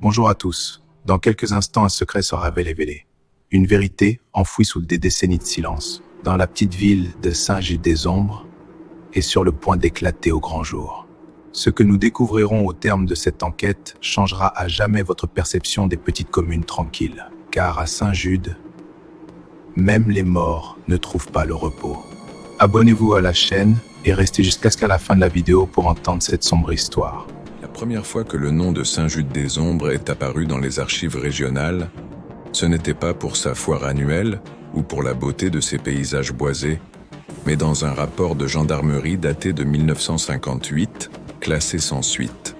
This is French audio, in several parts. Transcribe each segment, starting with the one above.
Bonjour à tous. Dans quelques instants, un secret sera révélé. Une vérité enfouie sous des décennies de silence. Dans la petite ville de Saint-Just-des-Ombres est sur le point d'éclater au grand jour. Ce que nous découvrirons au terme de cette enquête changera à jamais votre perception des petites communes tranquilles. Car à Saint-Jude, même les morts ne trouvent pas le repos. Abonnez-vous à la chaîne et restez jusqu'à la fin de la vidéo pour entendre cette sombre histoire. La première fois que le nom de Saint-Just-des-Ombres est apparu dans les archives régionales, ce n'était pas pour sa foire annuelle ou pour la beauté de ses paysages boisés, mais dans un rapport de gendarmerie daté de 1958, classé sans suite.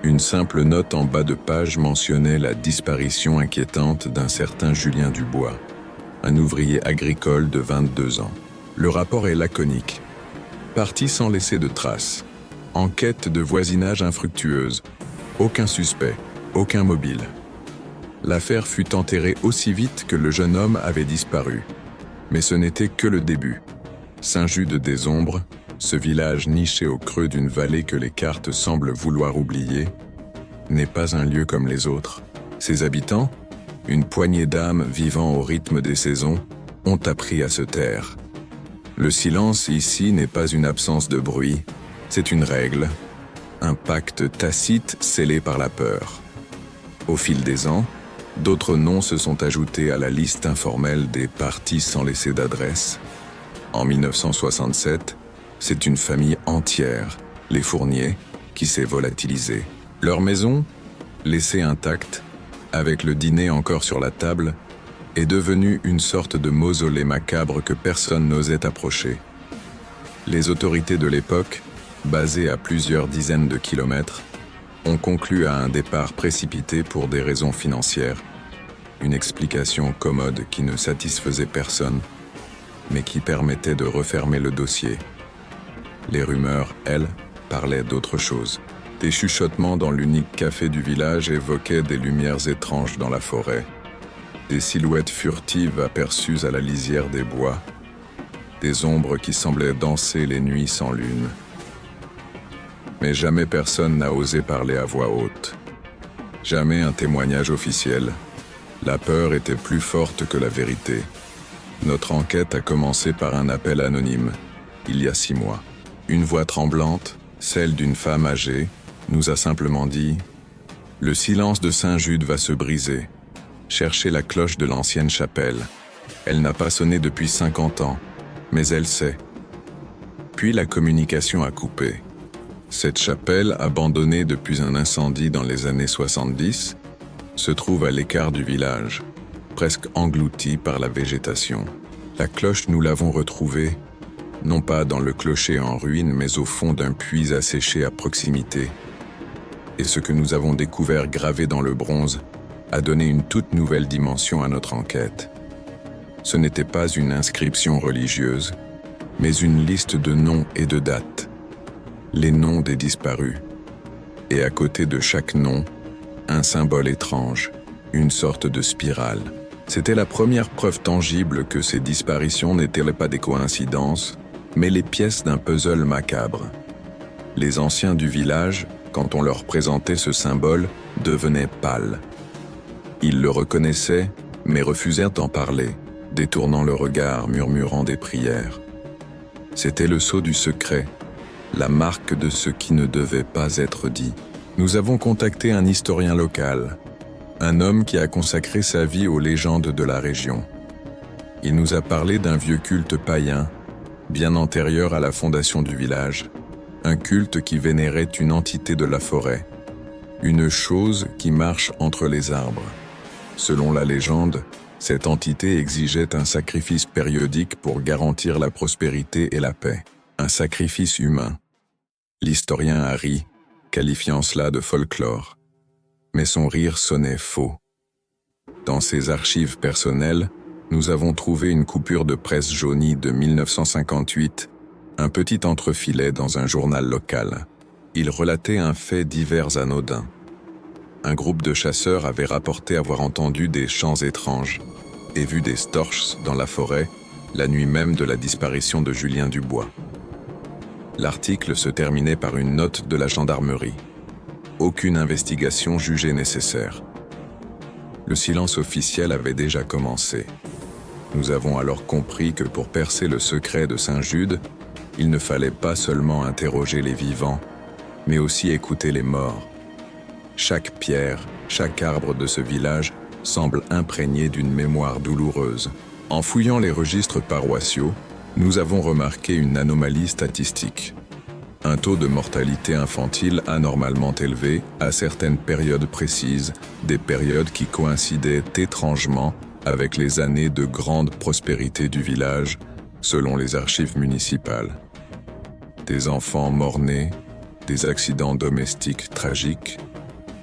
Une simple note en bas de page mentionnait la disparition inquiétante d'un certain Julien Dubois, un ouvrier agricole de 22 ans. Le rapport est laconique. Parti sans laisser de traces. Enquête de voisinage infructueuse. Aucun suspect, aucun mobile. L'affaire fut enterrée aussi vite que le jeune homme avait disparu. Mais ce n'était que le début. Saint-Just-des-Ombres, ce village niché au creux d'une vallée que les cartes semblent vouloir oublier, n'est pas un lieu comme les autres. Ses habitants, une poignée d'âmes vivant au rythme des saisons, ont appris à se taire. Le silence ici n'est pas une absence de bruit, c'est une règle, un pacte tacite scellé par la peur. Au fil des ans, d'autres noms se sont ajoutés à la liste informelle des partis sans laisser d'adresse. En 1967, c'est une famille entière, les Fournier, qui s'est volatilisée. Leur maison, laissée intacte, avec le dîner encore sur la table, est devenue une sorte de mausolée macabre que personne n'osait approcher. Les autorités de l'époque, basées à plusieurs dizaines de kilomètres, ont conclu à un départ précipité pour des raisons financières, une explication commode qui ne satisfaisait personne, mais qui permettait de refermer le dossier. Les rumeurs, elles, parlaient d'autre chose. Des chuchotements dans l'unique café du village évoquaient des lumières étranges dans la forêt, des silhouettes furtives aperçues à la lisière des bois, des ombres qui semblaient danser les nuits sans lune. Mais jamais personne n'a osé parler à voix haute. Jamais un témoignage officiel. La peur était plus forte que la vérité. Notre enquête a commencé par un appel anonyme, il y a 6 mois. Une voix tremblante, celle d'une femme âgée, nous a simplement dit « Le silence de Saint-Just va se briser. Cherchez la cloche de l'ancienne chapelle. Elle n'a pas sonné depuis 50 ans, mais elle sait. » Puis la communication a coupé. Cette chapelle, abandonnée depuis un incendie dans les années 70, se trouve à l'écart du village, presque engloutie par la végétation. La cloche, nous l'avons retrouvée, non pas dans le clocher en ruine, mais au fond d'un puits asséché à proximité. Et ce que nous avons découvert gravé dans le bronze a donné une toute nouvelle dimension à notre enquête. Ce n'était pas une inscription religieuse, mais une liste de noms et de dates. Les noms des disparus. Et à côté de chaque nom, un symbole étrange, une sorte de spirale. C'était la première preuve tangible que ces disparitions n'étaient pas des coïncidences, mais les pièces d'un puzzle macabre. Les anciens du village, quand on leur présentait ce symbole, devenaient pâles. Ils le reconnaissaient, mais refusèrent d'en parler, détournant le regard, murmurant des prières. C'était le sceau du secret, la marque de ce qui ne devait pas être dit. Nous avons contacté un historien local, un homme qui a consacré sa vie aux légendes de la région. Il nous a parlé d'un vieux culte païen, bien antérieur à la fondation du village, un culte qui vénérait une entité de la forêt, une chose qui marche entre les arbres. Selon la légende, cette entité exigeait un sacrifice périodique pour garantir la prospérité et la paix, un sacrifice humain. L'historien a ri, qualifiant cela de folklore. Mais son rire sonnait faux. Dans ses archives personnelles, nous avons trouvé une coupure de presse jaunie de 1958, un petit entrefilet dans un journal local. Il relatait un fait divers anodin. Un groupe de chasseurs avait rapporté avoir entendu des chants étranges et vu des storches dans la forêt la nuit même de la disparition de Julien Dubois. L'article se terminait par une note de la gendarmerie. aucune investigation jugée nécessaire. Le silence officiel avait déjà commencé. Nous avons alors compris que pour percer le secret de Saint-Jude, il ne fallait pas seulement interroger les vivants, mais aussi écouter les morts. Chaque pierre, chaque arbre de ce village semble imprégné d'une mémoire douloureuse. En fouillant les registres paroissiaux, nous avons remarqué une anomalie statistique. Un taux de mortalité infantile anormalement élevé à certaines périodes précises, des périodes qui coïncidaient étrangement avec les années de grande prospérité du village, selon les archives municipales. Des enfants morts-nés, des accidents domestiques tragiques,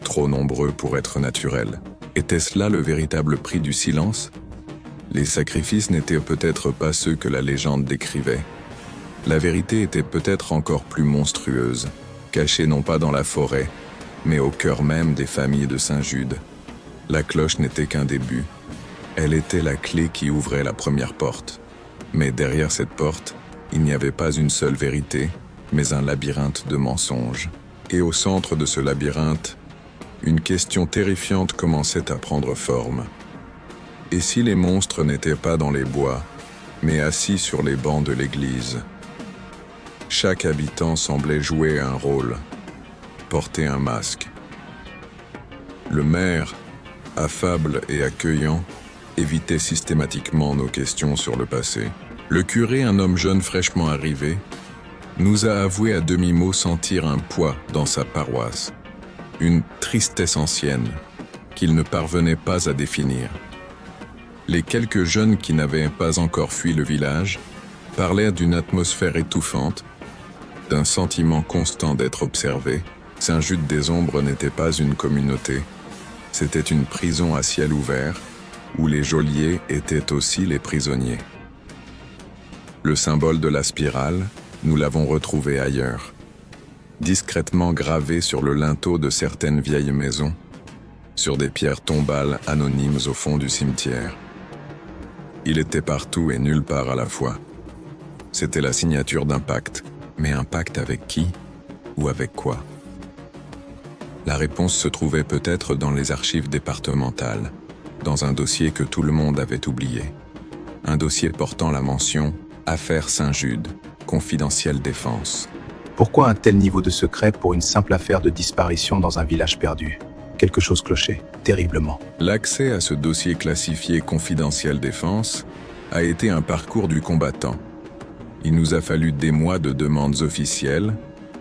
trop nombreux pour être naturels. Était-ce là le véritable prix du silence ? Les sacrifices n'étaient peut-être pas ceux que la légende décrivait. La vérité était peut-être encore plus monstrueuse, cachée non pas dans la forêt, mais au cœur même des familles de Saint-Jude. La cloche n'était qu'un début. Elle était la clé qui ouvrait la première porte. Mais derrière cette porte, il n'y avait pas une seule vérité, mais un labyrinthe de mensonges. Et au centre de ce labyrinthe, une question terrifiante commençait à prendre forme. Et si les monstres n'étaient pas dans les bois, mais assis sur les bancs de l'église ? Chaque habitant semblait jouer un rôle, porter un masque. Le maire, affable et accueillant, évitait systématiquement nos questions sur le passé. Le curé, un homme jeune fraîchement arrivé, nous a avoué à demi-mot sentir un poids dans sa paroisse, une tristesse ancienne qu'il ne parvenait pas à définir. Les quelques jeunes qui n'avaient pas encore fui le village parlaient d'une atmosphère étouffante, d'un sentiment constant d'être observé. Saint-Jude des Ombres n'était pas une communauté, c'était une prison à ciel ouvert, où les geôliers étaient aussi les prisonniers. Le symbole de la spirale, nous l'avons retrouvé ailleurs, discrètement gravé sur le linteau de certaines vieilles maisons, sur des pierres tombales anonymes au fond du cimetière. Il était partout et nulle part à la fois. C'était la signature d'un pacte, mais un pacte avec qui ou avec quoi ? La réponse se trouvait peut-être dans les archives départementales, dans un dossier que tout le monde avait oublié. Un dossier portant la mention « Affaire Saint-Jude, confidentielle défense ». Pourquoi un tel niveau de secret pour une simple affaire de disparition dans un village perdu ? Quelque chose clochait, terriblement. L'accès à ce dossier classifié confidentielle défense a été un parcours du combattant. Il nous a fallu des mois de demandes officielles,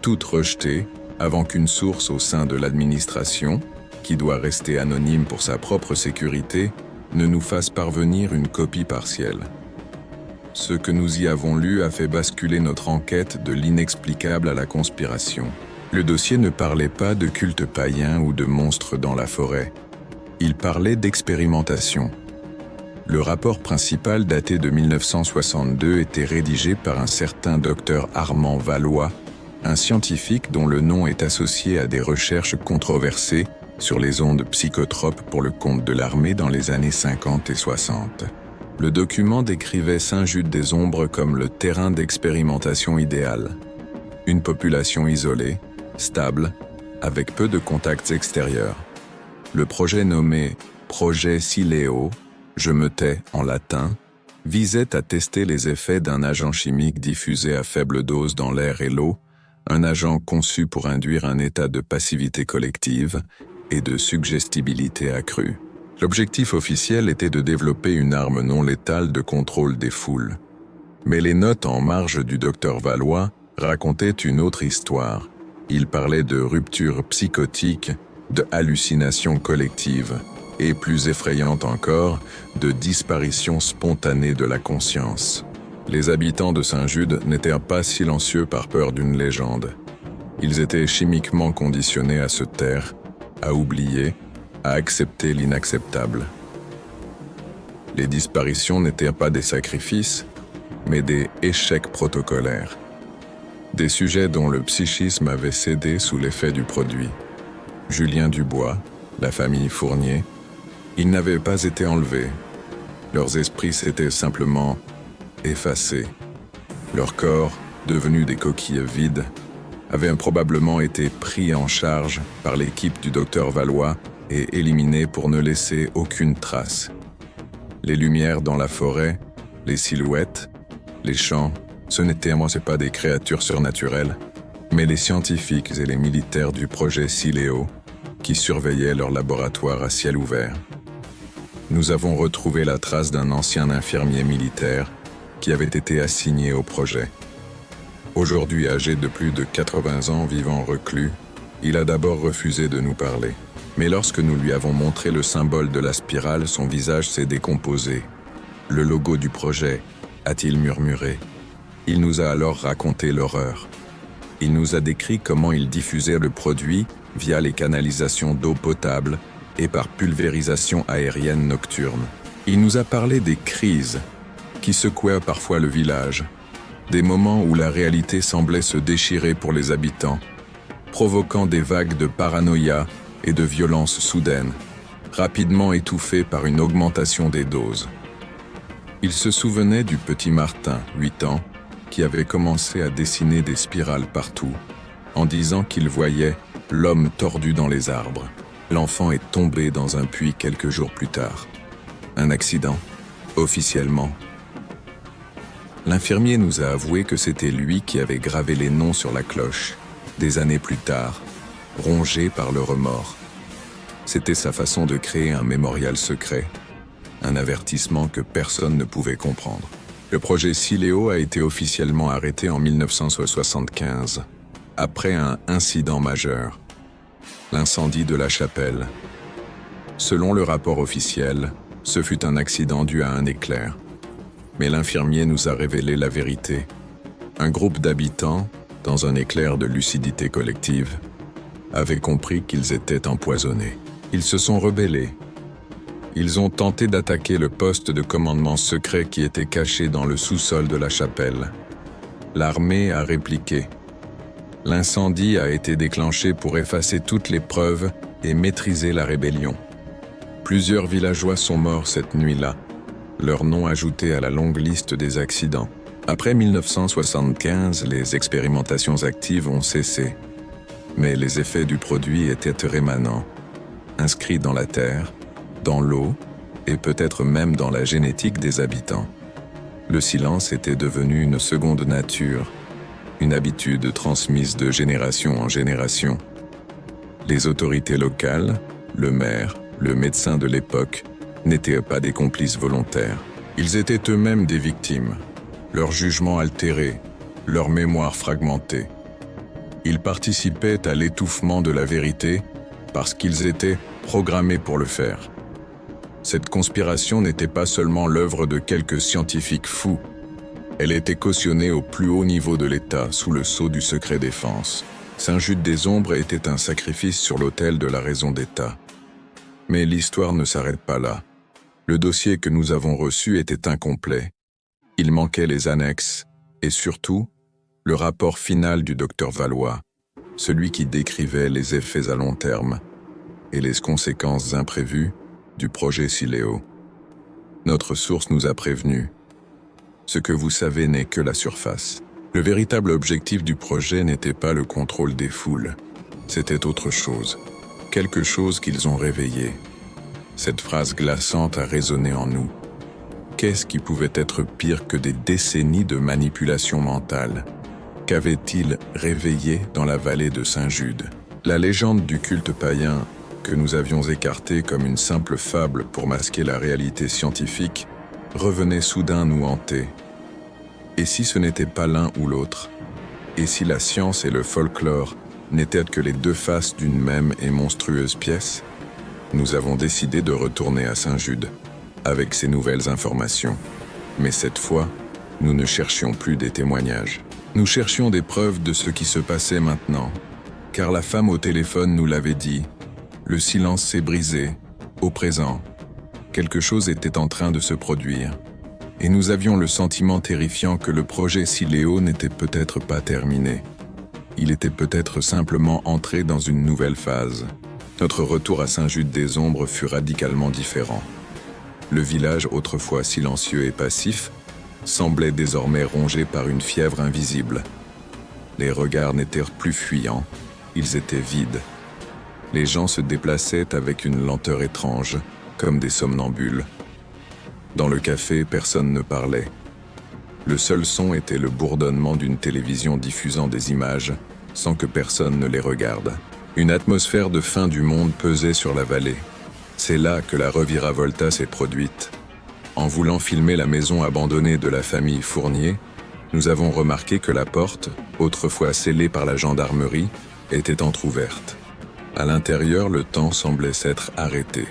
toutes rejetées, avant qu'une source au sein de l'administration, qui doit rester anonyme pour sa propre sécurité, ne nous fasse parvenir une copie partielle. Ce que nous y avons lu a fait basculer notre enquête de l'inexplicable à la conspiration. Le dossier ne parlait pas de culte païen ou de monstres dans la forêt. Il parlait d'expérimentation. Le rapport principal daté de 1962 était rédigé par un certain docteur Armand Valois, un scientifique dont le nom est associé à des recherches controversées sur les ondes psychotropes pour le compte de l'armée dans les années 50 et 60. Le document décrivait Saint-Jude des Ombres comme le terrain d'expérimentation idéal. Une population isolée, stable, avec peu de contacts extérieurs. Le projet nommé « Projet Sileo », je me tais en latin, visait à tester les effets d'un agent chimique diffusé à faible dose dans l'air et l'eau, un agent conçu pour induire un état de passivité collective et de suggestibilité accrue. L'objectif officiel était de développer une arme non létale de contrôle des foules. Mais les notes en marge du docteur Valois racontaient une autre histoire. Il parlait de rupture psychotique, de hallucinations collectives, et plus effrayante encore, de disparition spontanée de la conscience. Les habitants de Saint-Jude n'étaient pas silencieux par peur d'une légende. Ils étaient chimiquement conditionnés à se taire, à oublier, à accepter l'inacceptable. Les disparitions n'étaient pas des sacrifices, mais des échecs protocolaires. Des sujets dont le psychisme avait cédé sous l'effet du produit. Julien Dubois, la famille Fournier, ils n'avaient pas été enlevés. Leurs esprits s'étaient simplement effacés. Leurs corps, devenus des coquilles vides, avait probablement été pris en charge par l'équipe du docteur Valois et éliminé pour ne laisser aucune trace. Les lumières dans la forêt, les silhouettes, les champs, ce n'étaient pas des créatures surnaturelles, mais les scientifiques et les militaires du projet Sileo qui surveillaient leur laboratoire à ciel ouvert. Nous avons retrouvé la trace d'un ancien infirmier militaire qui avait été assigné au projet. Aujourd'hui âgé de plus de 80 ans vivant reclus, il a d'abord refusé de nous parler. Mais lorsque nous lui avons montré le symbole de la spirale, son visage s'est décomposé. Le logo du projet, a-t-il murmuré. Il nous a alors raconté l'horreur. Il nous a décrit comment il diffusait le produit via les canalisations d'eau potable et par pulvérisation aérienne nocturne. Il nous a parlé des crises qui secouaient parfois le village, des moments où la réalité semblait se déchirer pour les habitants, provoquant des vagues de paranoïa et de violence soudaine, rapidement étouffées par une augmentation des doses. Il se souvenait du petit Martin, 8 ans, qui avait commencé à dessiner des spirales partout, en disant qu'il voyait l'homme tordu dans les arbres. L'enfant est tombé dans un puits quelques jours plus tard. Un accident, officiellement. L'infirmier nous a avoué que c'était lui qui avait gravé les noms sur la cloche, des années plus tard, rongé par le remords. C'était sa façon de créer un mémorial secret, un avertissement que personne ne pouvait comprendre. Le projet Sileo a été officiellement arrêté en 1975, après un incident majeur, l'incendie de la chapelle. Selon le rapport officiel, ce fut un accident dû à un éclair. Mais l'infirmier nous a révélé la vérité. Un groupe d'habitants, dans un éclair de lucidité collective, avait compris qu'ils étaient empoisonnés. Ils se sont rebellés. Ils ont tenté d'attaquer le poste de commandement secret qui était caché dans le sous-sol de la chapelle. L'armée a répliqué. L'incendie a été déclenché pour effacer toutes les preuves et maîtriser la rébellion. Plusieurs villageois sont morts cette nuit-là, leur nom ajouté à la longue liste des accidents. Après 1975, les expérimentations actives ont cessé, mais les effets du produit étaient rémanents, inscrits dans la terre, dans l'eau et peut-être même dans la génétique des habitants. Le silence était devenu une seconde nature, une habitude transmise de génération en génération. Les autorités locales, le maire, le médecin de l'époque, n'étaient pas des complices volontaires. Ils étaient eux-mêmes des victimes, leur jugement altéré, leur mémoire fragmentée. Ils participaient à l'étouffement de la vérité parce qu'ils étaient programmés pour le faire. Cette conspiration n'était pas seulement l'œuvre de quelques scientifiques fous, elle était cautionnée au plus haut niveau de l'État sous le sceau du secret défense. Saint-Jude-des-Ombres était un sacrifice sur l'autel de la raison d'État. Mais l'histoire ne s'arrête pas là. Le dossier que nous avons reçu était incomplet. Il manquait les annexes et surtout, le rapport final du docteur Valois, celui qui décrivait les effets à long terme et les conséquences imprévues du projet Sileo. Notre source nous a prévenus. Ce que vous savez n'est que la surface. Le véritable objectif du projet n'était pas le contrôle des foules. C'était autre chose. Quelque chose qu'ils ont réveillé. Cette phrase glaçante a résonné en nous. Qu'est-ce qui pouvait être pire que des décennies de manipulation mentale? Qu'avait-il réveillé dans la vallée de Saint-Jude? La légende du culte païen, que nous avions écartée comme une simple fable pour masquer la réalité scientifique, revenait soudain nous hanter. Et si ce n'était pas l'un ou l'autre? Et si la science et le folklore n'étaient que les deux faces d'une même et monstrueuse pièce? Nous avons décidé de retourner à Saint-Jude, avec ces nouvelles informations. Mais cette fois, nous ne cherchions plus des témoignages. Nous cherchions des preuves de ce qui se passait maintenant, car la femme au téléphone nous l'avait dit. Le silence s'est brisé, au présent. Quelque chose était en train de se produire. Et nous avions le sentiment terrifiant que le projet Sileo n'était peut-être pas terminé. Il était peut-être simplement entré dans une nouvelle phase. Notre retour à Saint-Jude-des-Ombres fut radicalement différent. Le village, autrefois silencieux et passif, semblait désormais rongé par une fièvre invisible. Les regards n'étaient plus fuyants, ils étaient vides. Les gens se déplaçaient avec une lenteur étrange, comme des somnambules. Dans le café, personne ne parlait. Le seul son était le bourdonnement d'une télévision diffusant des images, sans que personne ne les regarde. Une atmosphère de fin du monde pesait sur la vallée. C'est là que la reviravolta s'est produite. En voulant filmer la maison abandonnée de la famille Fournier, nous avons remarqué que la porte, autrefois scellée par la gendarmerie, était entr'ouverte. À l'intérieur, le temps semblait s'être arrêté.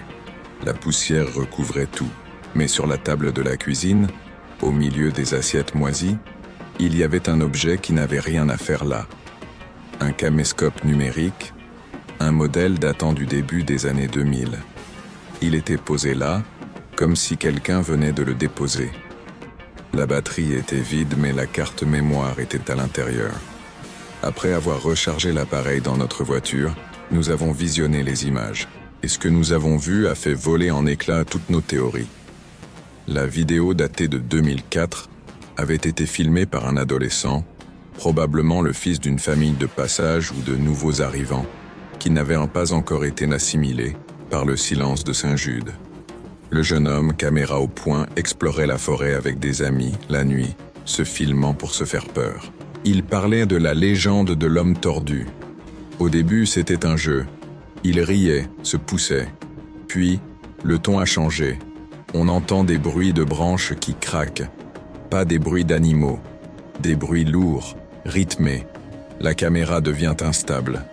La poussière recouvrait tout. Mais sur la table de la cuisine, au milieu des assiettes moisies, il y avait un objet qui n'avait rien à faire là. Un caméscope numérique, un modèle datant du début des années 2000. Il était posé là, comme si quelqu'un venait de le déposer. La batterie était vide, mais la carte mémoire était à l'intérieur. Après avoir rechargé l'appareil dans notre voiture, nous avons visionné les images. Et ce que nous avons vu a fait voler en éclats toutes nos théories. La vidéo datée de 2004 avait été filmée par un adolescent, probablement le fils d'une famille de passage ou de nouveaux arrivants, qui n'avaient pas encore été assimilés par le silence de Saint-Jude. Le jeune homme, caméra au poing, explorait la forêt avec des amis, la nuit, se filmant pour se faire peur. Il parlait de la légende de l'homme tordu. Au début, c'était un jeu. Il riait, se poussait. Puis, le ton a changé. On entend des bruits de branches qui craquent. Pas des bruits d'animaux. Des bruits lourds, rythmés. La caméra devient instable.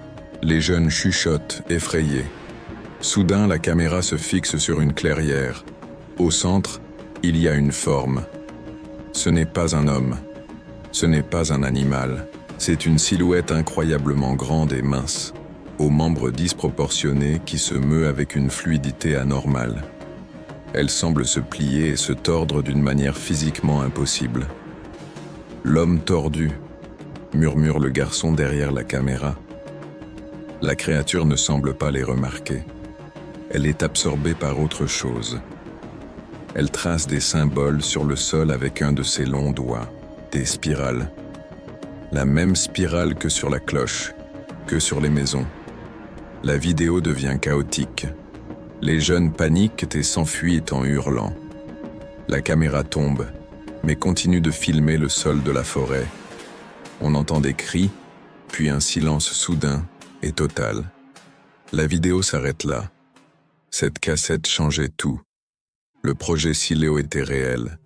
Les jeunes chuchotent, effrayés. Soudain, la caméra se fixe sur une clairière. Au centre, il y a une forme. Ce n'est pas un homme. Ce n'est pas un animal. C'est une silhouette incroyablement grande et mince, aux membres disproportionnés qui se meut avec une fluidité anormale. Elle semble se plier et se tordre d'une manière physiquement impossible. « L'homme tordu », murmure le garçon derrière la caméra. La créature ne semble pas les remarquer. Elle est absorbée par autre chose. Elle trace des symboles sur le sol avec un de ses longs doigts, des spirales. La même spirale que sur la cloche, que sur les maisons. La vidéo devient chaotique. Les jeunes paniquent et s'enfuient en hurlant. La caméra tombe, mais continue de filmer le sol de la forêt. On entend des cris, puis un silence soudain et total. La vidéo s'arrête là. Cette cassette changeait tout. Le projet Siléo était réel.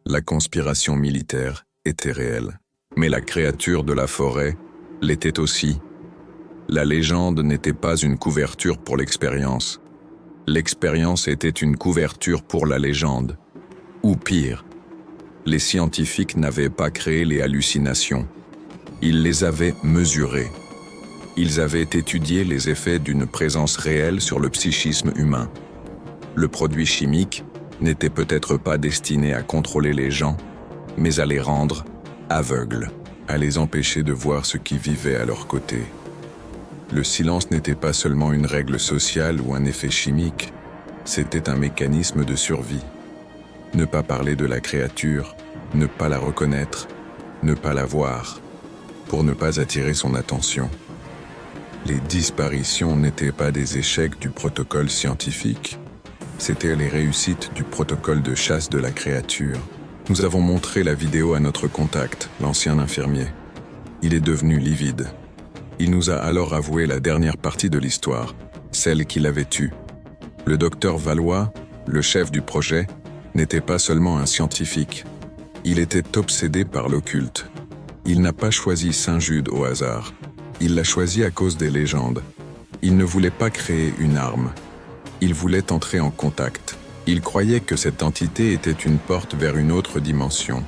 La conspiration militaire était réelle. Mais la créature de la forêt l'était aussi. La légende n'était pas une couverture pour l'expérience. L'expérience était une couverture pour la légende. Ou pire, les scientifiques n'avaient pas créé les hallucinations. Ils les avaient mesurées. Ils avaient étudié les effets d'une présence réelle sur le psychisme humain. Le produit chimique n'était peut-être pas destiné à contrôler les gens, mais à les rendre aveugles, à les empêcher de voir ce qui vivait à leur côté. Le silence n'était pas seulement une règle sociale ou un effet chimique, c'était un mécanisme de survie. Ne pas parler de la créature, ne pas la reconnaître, ne pas la voir, pour ne pas attirer son attention. Les disparitions n'étaient pas des échecs du protocole scientifique, c'étaient les réussites du protocole de chasse de la créature. Nous avons montré la vidéo à notre contact, l'ancien infirmier. Il est devenu livide. Il nous a alors avoué la dernière partie de l'histoire, celle qu'il avait eue. Le docteur Valois, le chef du projet, n'était pas seulement un scientifique. Il était obsédé par l'occulte. Il n'a pas choisi Saint-Jude au hasard. Il l'a choisi à cause des légendes. Il ne voulait pas créer une arme. Il voulait entrer en contact. Il croyait que cette entité était une porte vers une autre dimension,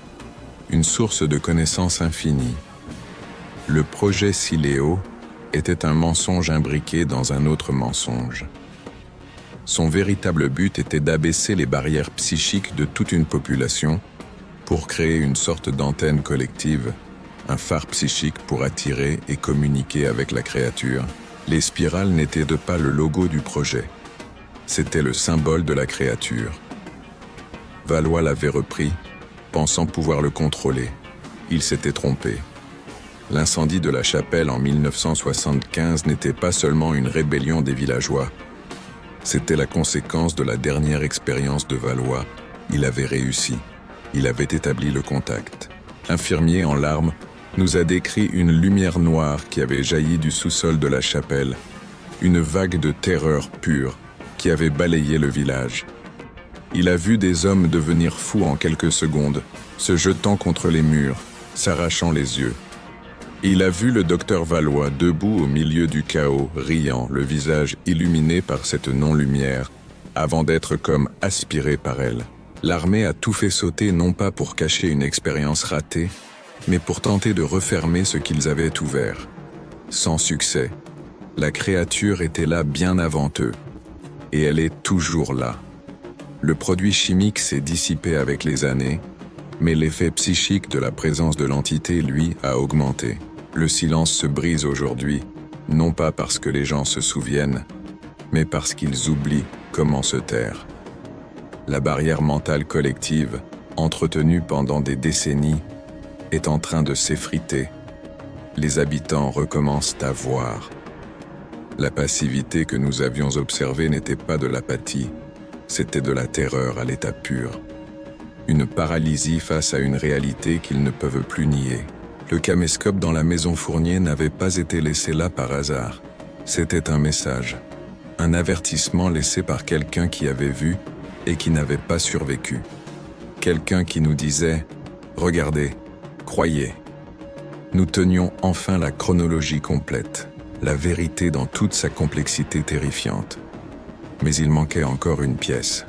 une source de connaissances infinies. Le projet Siléo était un mensonge imbriqué dans un autre mensonge. Son véritable but était d'abaisser les barrières psychiques de toute une population pour créer une sorte d'antenne collective, un phare psychique pour attirer et communiquer avec la créature. Les spirales n'étaient pas le logo du projet. C'était le symbole de la créature. Valois l'avait repris, pensant pouvoir le contrôler. Il s'était trompé. L'incendie de la chapelle en 1975 n'était pas seulement une rébellion des villageois. C'était la conséquence de la dernière expérience de Valois. Il avait réussi. Il avait établi le contact. L'infirmier, en larmes, nous a décrit une lumière noire qui avait jailli du sous-sol de la chapelle, une vague de terreur pure qui avait balayé le village. Il a vu des hommes devenir fous en quelques secondes, se jetant contre les murs, s'arrachant les yeux. Il a vu le docteur Valois debout au milieu du chaos, riant, le visage illuminé par cette non-lumière, avant d'être comme aspiré par elle. L'armée a tout fait sauter non pas pour cacher une expérience ratée, mais pour tenter de refermer ce qu'ils avaient ouvert. Sans succès. La créature était là bien avant eux. Et elle est toujours là. Le produit chimique s'est dissipé avec les années, mais l'effet psychique de la présence de l'entité, lui, a augmenté. Le silence se brise aujourd'hui, non pas parce que les gens se souviennent, mais parce qu'ils oublient comment se taire. La barrière mentale collective, entretenue pendant des décennies, est en train de s'effriter. Les habitants recommencent à voir. La passivité que nous avions observée n'était pas de l'apathie, c'était de la terreur à l'état pur. Une paralysie face à une réalité qu'ils ne peuvent plus nier. Le caméscope dans la maison Fournier n'avait pas été laissé là par hasard. C'était un message, un avertissement laissé par quelqu'un qui avait vu et qui n'avait pas survécu. Quelqu'un qui nous disait « Regardez, croyez ». Nous tenions enfin la chronologie complète, la vérité dans toute sa complexité terrifiante. Mais il manquait encore une pièce.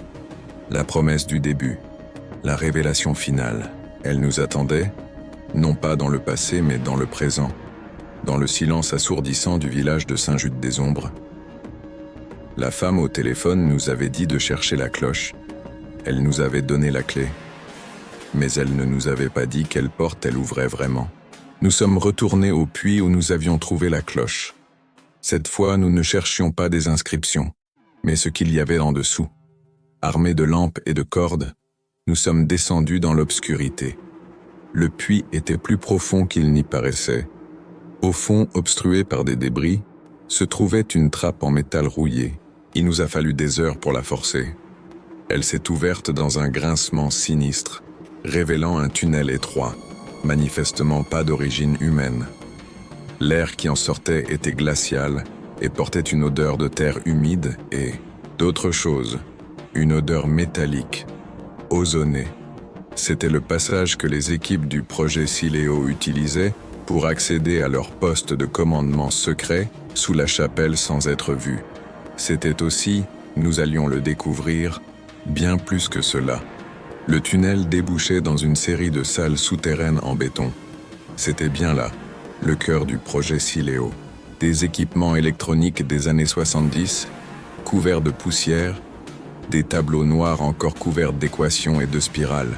La promesse du début, la révélation finale. Elle nous attendait, non pas dans le passé, mais dans le présent, dans le silence assourdissant du village de Saint-Just-des-Ombres. La femme au téléphone nous avait dit de chercher la cloche. Elle nous avait donné la clé. Mais elle ne nous avait pas dit quelle porte elle ouvrait vraiment. Nous sommes retournés au puits où nous avions trouvé la cloche. Cette fois, nous ne cherchions pas des inscriptions, mais ce qu'il y avait en dessous. Armés de lampes et de cordes, nous sommes descendus dans l'obscurité. Le puits était plus profond qu'il n'y paraissait. Au fond, obstrué par des débris, se trouvait une trappe en métal rouillé. Il nous a fallu des heures pour la forcer. Elle s'est ouverte dans un grincement sinistre, révélant un tunnel étroit, manifestement pas d'origine humaine. L'air qui en sortait était glacial et portait une odeur de terre humide et, d'autre chose, une odeur métallique, ozonée. C'était le passage que les équipes du projet Sileo utilisaient pour accéder à leur poste de commandement secret sous la chapelle sans être vus. C'était aussi, nous allions le découvrir, bien plus que cela. Le tunnel débouchait dans une série de salles souterraines en béton. C'était bien là, le cœur du projet Sileo. Des équipements électroniques des années 70, couverts de poussière, des tableaux noirs encore couverts d'équations et de spirales.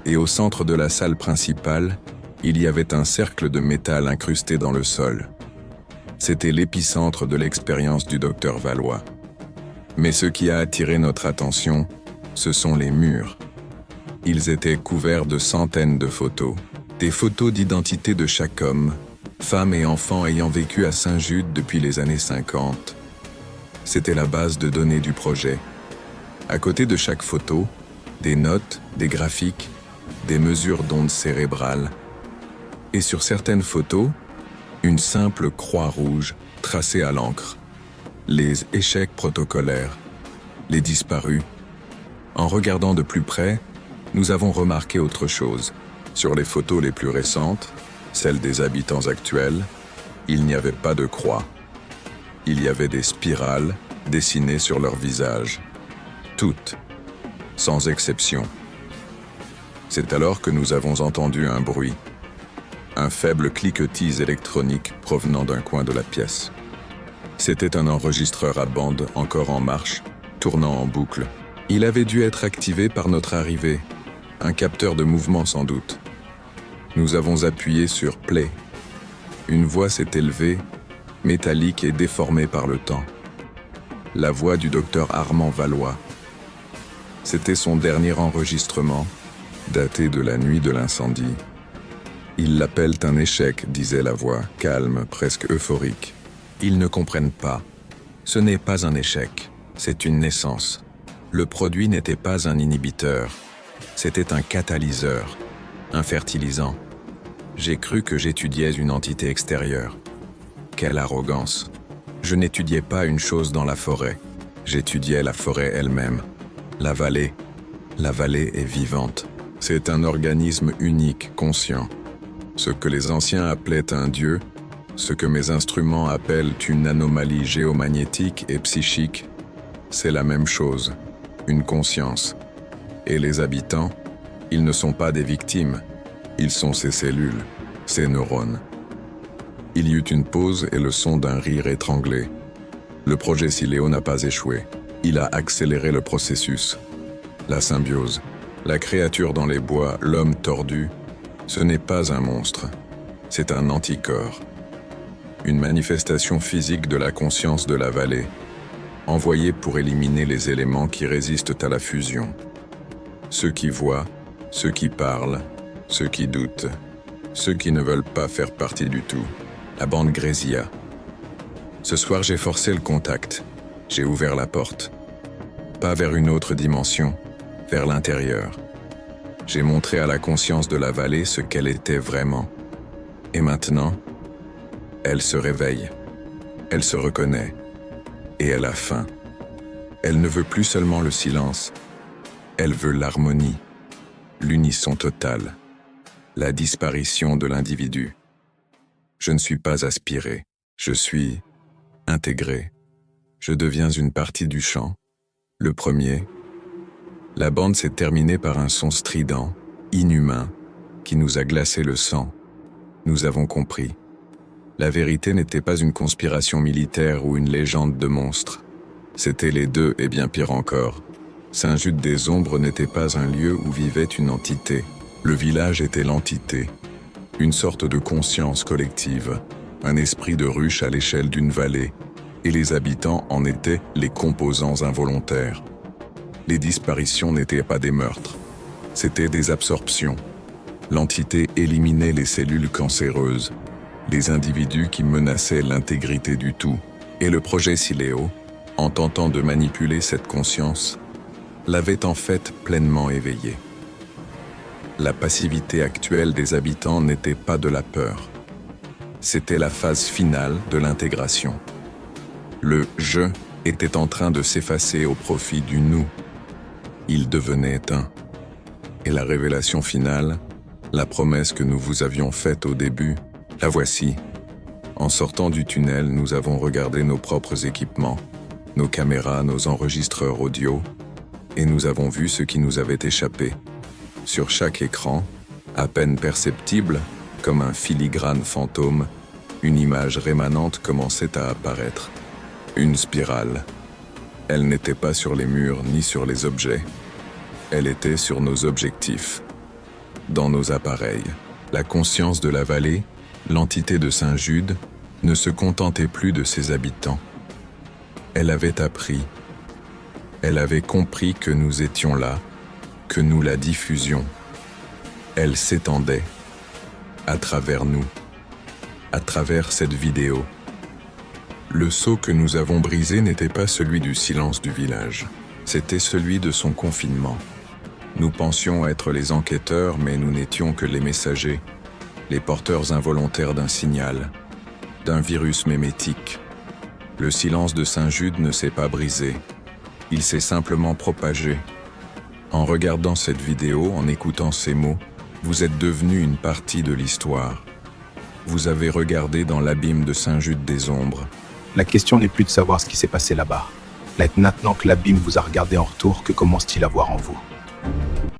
Et au centre de la salle principale, il y avait un cercle de métal incrusté dans le sol. C'était l'épicentre de l'expérience du docteur Valois. Mais ce qui a attiré notre attention, ce sont les murs. Ils étaient couverts de centaines de photos. Des photos d'identité de chaque homme, femme et enfant ayant vécu à Saint-Jude depuis les années 50. C'était la base de données du projet. À côté de chaque photo, des notes, des graphiques, des mesures d'ondes cérébrales. Et sur certaines photos, une simple croix rouge tracée à l'encre. Les échecs protocolaires, les disparus. En regardant de plus près, nous avons remarqué autre chose. Sur les photos les plus récentes, celles des habitants actuels, il n'y avait pas de croix. Il y avait des spirales dessinées sur leur visage. Toutes, sans exception. C'est alors que nous avons entendu un bruit. Un faible cliquetis électronique provenant d'un coin de la pièce. C'était un enregistreur à bande encore en marche, tournant en boucle. Il avait dû être activé par notre arrivée, un capteur de mouvement sans doute. Nous avons appuyé sur « Play ». Une voix s'est élevée, métallique et déformée par le temps. La voix du docteur Armand Valois. C'était son dernier enregistrement, daté de la nuit de l'incendie. Ils l'appellent un échec, disait la voix, calme, presque euphorique. Ils ne comprennent pas. Ce n'est pas un échec, c'est une naissance. Le produit n'était pas un inhibiteur, c'était un catalyseur, un fertilisant. J'ai cru que j'étudiais une entité extérieure. Quelle arrogance! Je n'étudiais pas une chose dans la forêt, j'étudiais la forêt elle-même. La vallée est vivante. C'est un organisme unique, conscient. Ce que les anciens appelaient un dieu, ce que mes instruments appellent une anomalie géomagnétique et psychique, c'est la même chose, une conscience. Et les habitants, ils ne sont pas des victimes, ils sont ces cellules, ces neurones. Il y eut une pause et le son d'un rire étranglé. Le projet Sileo n'a pas échoué. Il a accéléré le processus. La symbiose, la créature dans les bois, l'homme tordu, ce n'est pas un monstre, c'est un anticorps. Une manifestation physique de la conscience de la vallée, envoyée pour éliminer les éléments qui résistent à la fusion. Ceux qui voient, ceux qui parlent, ceux qui doutent, ceux qui ne veulent pas faire partie du tout. La bande Grésilla. Ce soir, j'ai forcé le contact. J'ai ouvert la porte. Pas vers une autre dimension, vers l'intérieur. J'ai montré à la conscience de la vallée ce qu'elle était vraiment. Et maintenant, elle se réveille. Elle se reconnaît. Et elle a faim. Elle ne veut plus seulement le silence. Elle veut l'harmonie, l'unisson total, la disparition de l'individu. Je ne suis pas aspiré, je suis intégré. Je deviens une partie du chant. Le premier. La bande s'est terminée par un son strident, inhumain, qui nous a glacé le sang. Nous avons compris. La vérité n'était pas une conspiration militaire ou une légende de monstres. C'était les deux et bien pire encore. Saint-Jude des Ombres n'était pas un lieu où vivait une entité. Le village était l'entité. Une sorte de conscience collective, un esprit de ruche à l'échelle d'une vallée, et les habitants en étaient les composants involontaires. Les disparitions n'étaient pas des meurtres, c'étaient des absorptions. L'entité éliminait les cellules cancéreuses, les individus qui menaçaient l'intégrité du tout, et le projet Sileo, en tentant de manipuler cette conscience, l'avait en fait pleinement éveillée. La passivité actuelle des habitants n'était pas de la peur. C'était la phase finale de l'intégration. Le « je » était en train de s'effacer au profit du « nous ». Il devenait un. Et la révélation finale, la promesse que nous vous avions faite au début, la voici. En sortant du tunnel, nous avons regardé nos propres équipements, nos caméras, nos enregistreurs audio, et nous avons vu ce qui nous avait échappé. Sur chaque écran, à peine perceptible, comme un filigrane fantôme, une image rémanente commençait à apparaître. Une spirale. Elle n'était pas sur les murs ni sur les objets. Elle était sur nos objectifs. Dans nos appareils. La conscience de la vallée, l'entité de Saint-Jude, ne se contentait plus de ses habitants. Elle avait appris. Elle avait compris que nous étions là, que nous la diffusions. Elle s'étendait à travers nous, à travers cette vidéo. Le sceau que nous avons brisé n'était pas celui du silence du village, c'était celui de son confinement. Nous pensions être les enquêteurs, mais nous n'étions que les messagers, les porteurs involontaires d'un signal, d'un virus mémétique. Le silence de Saint-Jude ne s'est pas brisé, il s'est simplement propagé. En regardant cette vidéo, en écoutant ces mots, vous êtes devenu une partie de l'histoire. Vous avez regardé dans l'abîme de Saint-Jude des Ombres. La question n'est plus de savoir ce qui s'est passé là-bas. Là, maintenant que l'abîme vous a regardé en retour, que commence-t-il à voir en vous ?